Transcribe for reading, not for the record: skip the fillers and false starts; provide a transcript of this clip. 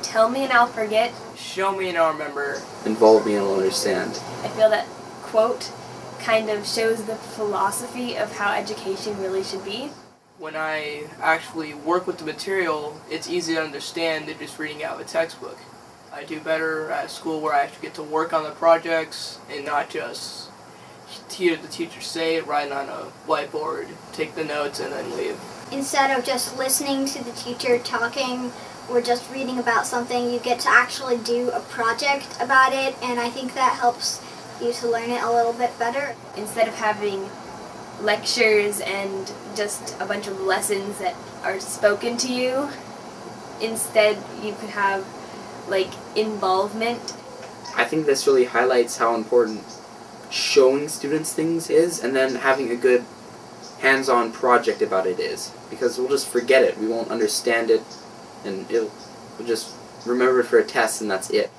Tell me and I'll forget. Show me and I'll remember. Involve me and I'll understand. I feel that quote kind of shows the philosophy of how education really should be. When I actually work with the material, it's easy to understand than just reading out of a textbook. I do better at school where I actually get to work on the projects and not just hear the teacher say it, write on a whiteboard, take the notes, and then leave. Instead of just listening to the teacher talking or just reading about something, you get to actually do a project about it, and I think that helps you to learn it a little bit better. Instead of having lectures and just a bunch of lessons that are spoken to you, instead you could have like involvement. I think this really highlights how important showing students things is, and then having a good hands-on project about it is, because we'll just forget it, we won't understand it, and we'll just remember it for a test and that's it.